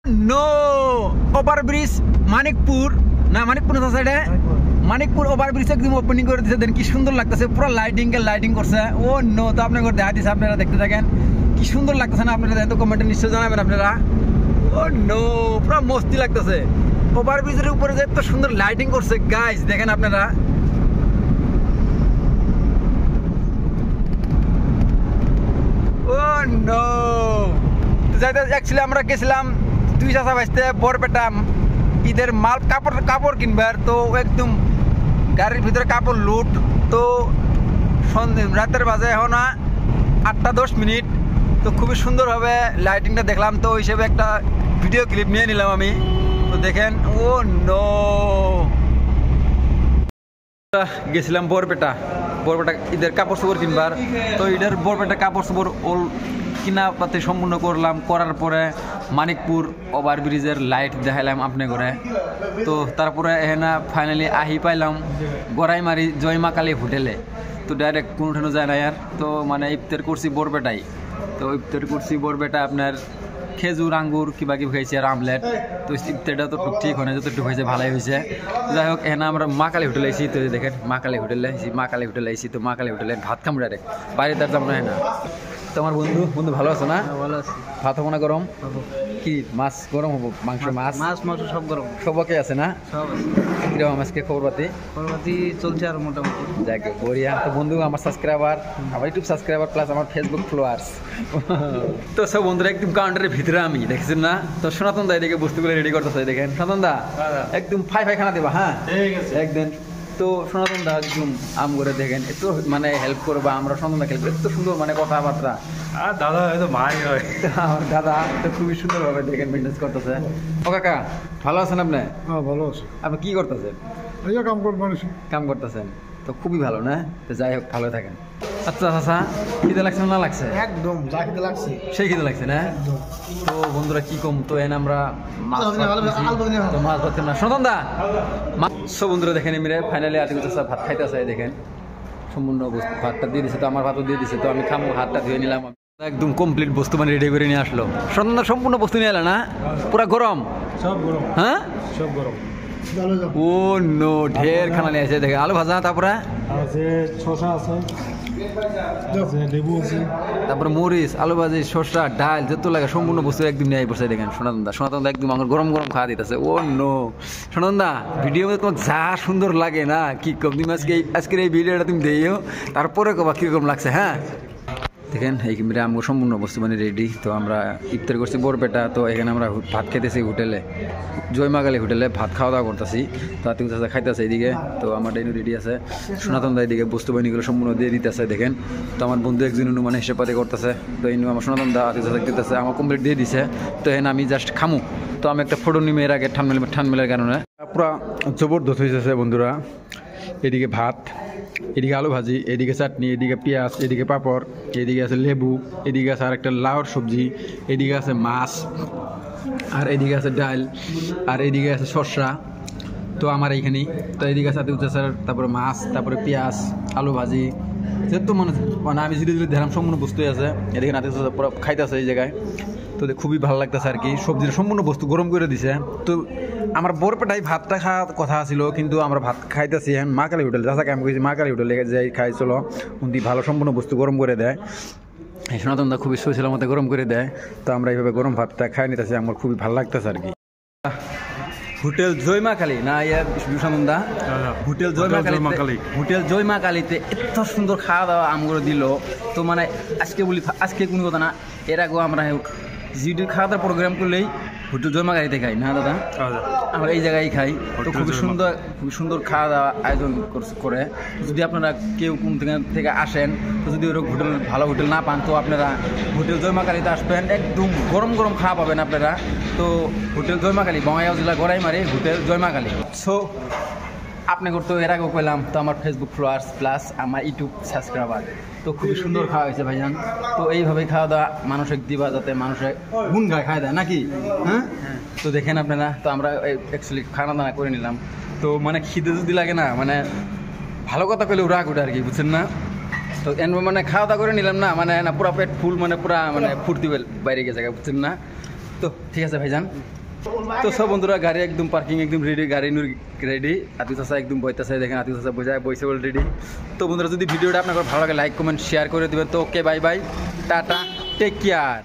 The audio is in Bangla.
नो ओवरब्रिज मानिकपुर ना मानिकपुर ना साइडे मानिकपुर ओवरब्रिज एकदम ओपनिंग করে দিয়েছে দেন কি সুন্দর লাগতেছে পুরো লাইটিং করছে ও নো তো আপনাদের দেখা দিছে আপনারা দেখতে থাকেন কি সুন্দর লাগতেছে না আপনারা তো কমেন্টে নিশ্চয় জানাবেন আপনারা ও নো পুরো মস্তি লাগতেছে ওভারব্রিজের উপরে যে এত সুন্দর লাইটিং করছে গাইস দেখেন আপনারা ও নো তো যাইতে অ্যাকচুয়ালি আমরা গেছিলাম দুই চাচা বাইতে বরপেটা ঈদের মাল কাপড় কিনবার তো একদম গাড়ির ভিতরে কাপড় লুট তো রাতের বাজে এখন 8:10 মিনিট তো খুবই সুন্দরভাবে লাইটিংটা দেখলাম তো হিসেবে একটা ভিডিও ক্লিপ নিয়ে নিলাম আমি তো দেখেন ও নো গেছিলাম বরপেটা ঈদের কাপড় চোপড় কিনবার তো ঈদের বরপেটা কাপড় চোপড় কিনা পাতে সম্পূর্ণ করলাম করার পরে মানিকপুর ওভারব্রিজের লাইট দেখাইলাম আপনি করে তো তারপরে এখানে ফাইনালি আহি পাইলাম গড়াইমারি জয়মা কালী হোটেলে তো ডাইরেক্ট কোনোঠানো যায় না আর তো মানে ইফতার করছি বরপেটাই তো ইফতার করছি বরপেটা আপনার খেজুর আঙ্গুর কিবা কিবা খাইছে আর আমলেট তো ইফতারটা তো ঠিক হয় না যতটুকু হয়েছে ভালোই হয়েছে যাই হোক এখানে আমরা মা কালী হোটেলে আইসি তো দেখেন মা কালী হোটেলে আইসি তো মা কালী হোটেলে ভাত খাম ডাইরেক্ট বাইরে তার যাবো না তো আমার বন্ধু ভালো আছো না ভালো আছি ভাত হবো না গরম কি মাছ গরম হবো মাংস মাছ সব গরম সব ওকে আছে না সব আছে কিরকম আজকে খবর পাতি চলছে আর মোটামুটি যাক বড়িয়া তো বন্ধু আমার সাবস্ক্রাইবার আমার ইউটিউব সাবস্ক্রাইবার প্লাস আমার ফেসবুক ফলোয়ার্স তো সব বন্ধুরা একদম কাউন্টারের ভিতরে আমি দেখেছেন না তো সনাতন দা এদিকে বস্তুগুলো রেডি করতেছে দেখেন সনাতন দা একদম ফাই খানা দেবা হ্যাঁ একদিন তো সনাতন দা একদম আম করে দেখেন একটু মানে হেল্প করবা আমরা সনাতন দা খেলবো এত সুন্দর মানে কথাবার্তা আর দাদা হয়তো ভাই হয় আমার দাদা তো খুবই সুন্দরভাবে দেখেন মেনটেন করতেছে ও কাকা ভালো আছেন আপনি হ্যাঁ ভালো আছে আপনি কি করতেছেন কাম করতেছেন তো খুবই ভালো না তো যাই হোক ভালো থাকেন আচ্ছা আচ্ছা খিদে লাগছে না লাগছে একদম যা খিদে লাগছে সেই খিদে লাগছে না তো বন্ধুরা কি কম তো এনে আমরা মাছ পাচ্ছি না সন্তান দা সব বন্ধুরা দেখেন এমনি ফাইনালি আর্টিকেল ভাত খাইতে আসে দেখেন সম্পূর্ণ বস্তু ভাতটা দিয়ে দিছে তো আমার ভাতও দিয়ে দিছে তো আমি খামো হাতটা ধুয়ে নিলাম একদম কমপ্লিট বস্তু মানে রেডি করে নিয়ে আসলো সন্তান দা সম্পূর্ণ বস্তু নিয়ে এলো না পুরা গরম সব গরম হ্যাঁ সব গরম ও নো ঢের খানা নিয়ে আসে দেখে আলু ভাজা তারপরে আছে শসা আছে লেবু আছে তারপরে মরিচ আলু ভাজি শসা ডাল যত লাগে সম্পূর্ণ বস্তু একদম নিয়ে বসে দেখেন সনাতন দা একদম আমার গরম খাওয়া দিতেছে ও নো সনাতন দা ভিডিও মধ্যে তোমার যা সুন্দর লাগে না কি কম তুমি আজকের এই ভিডিওটা তুমি দিও তারপরে কবা কিরকম লাগছে হ্যাঁ দেখেন এইখানে আমরা সম্পূর্ণ বস্তু মানে রেডি তো আমরা ইফতার করছি বরপেটা তো এখানে আমরা ভাত খেতেছি হোটেলে জয়মা কালী হোটেলে ভাত খাওয়া দাওয়া করতেছি তো আতিক চাচা খাইতেছে এইদিকে তো আমার ডাইনু রেডি আছে সনাতন দা এদিকে বস্তু বাহিনীগুলো সম্পূর্ণ দিয়ে দিতেছে দেখেন তো আমার বন্ধু একজন মানে হিসেব পাতি করতেছে তো এই আমার সনাতন দা আতিক চাচা দিতেছে আমার কমপ্লিট দিয়ে দিছে তো এখানে আমি জাস্ট খামু তো আমি একটা ফটো নিমে এর আগে ঠান মেলার কারণে পুরো জবরদস্ত হয়েছে বন্ধুরা এদিকে ভাত এদিকে আলু ভাজি এদিকে চাটনি এদিকে পেঁয়াজ এদিকে পাঁপড় এদিকে আছে লেবু এদিকে আছে আর একটা লাউর সবজি এদিকে আছে মাছ আর এদিকে আছে ডাল আর এদিকে আছে শসা তো আমার এইখানেই তো এদিকে আছে চাচার তারপরে মাছ তারপরে পেঁয়াজ আলু ভাজি যেহেতু মানে আমি ধীরে ধীরে সম্পূর্ণ বস্তুই আছে এদিকে নাতি চাচা পুরো খাইতেছে এই জায়গায় তো খুবই ভালো লাগতেছে আর কি সবজির সম্পূর্ণ বস্তু গরম করে দিছে তো আমার বরপেটায় ভাতটা খাওয়ার কথা ছিল কিন্তু আমরা ভাত খাইতেছি মা কালী হোটেল যাচাকে আমি কইছি মা কালী হোটেলে যাই খাই চলো উনি ভালো সম্পূর্ণ বস্তু গরম করে দেয় সনাতন দা খুবই সুশীল মতো গরম করে দেয় তো আমরা এইভাবে গরম ভাতটা খাই নিতেছি আমার খুবই ভালো লাগতেছে আর কি হোটেল জয়মা কালী না সনাতন দা হোটেল জয়মা কালীতে এত সুন্দর খাওয়া দাওয়া আমগুলো দিল তো মানে আজকে কোনো কথা না এর আগেও আমরা জিডির খাওয়া দাওয়ার প্রোগ্রাম করলেই হোটেল জয়মা কালীতে খাই না দাদা আমরা এই জায়গায় খাই তো খুবই সুন্দর খাওয়া দাওয়া আয়োজন করে যদি আপনারা কেউ কোন থেকে আসেন তো যদি ওরকম ভালো হোটেল না পান তো আপনারা হোটেল জয়মা কালীতে আসবেন একদম গরম খাওয়া পাবেন আপনারা তো হোটেল জয়মা কালী বঙ্গাইগাঁও জেলা গড়াইমারি হোটেল জয়মা কালী সো আপনাকে তো এর আগেও পেলাম তো আমার ফেসবুক ফলোয়ার্স প্লাস আমার ইউটিউব সাবস্ক্রাইবার তো খুবই সুন্দর খাওয়া হয়েছে ভাইজান তো এইভাবেই খাওয়া দাওয়া মানুষের দিবা যাতে মানুষের গুণ গায়ে খাওয়া দেয় নাকি হ্যাঁ তো দেখেন আপনারা তো আমরা অ্যাকচুয়ালি খানা দানা করে নিলাম তো মানে খিদে যদি লাগে না মানে ভালো কথা পেলেও রাগ ওঠে আর কি বুঝছেন না তো মানে খাওয়া দাওয়া করে নিলাম না মানে না পুরা পেট ফুল মানে পুরা মানে ফুর্তি বাইরে গেছে বুঝছেন না তো ঠিক আছে ভাইজান। তো সব বন্ধুরা গাড়ি একদম পার্কিং একদম রেডি, গাড়ি রেডি। আতিক চাচা একদম বইতেছে, দেখেন আতিক চাচা বইছে অলরেডি। তো বন্ধুরা যদি ভিডিওটা আপনার ভালো লাগে লাইক কমেন্ট শেয়ার করে দেবেন। তো okay bye bye, tata, take care.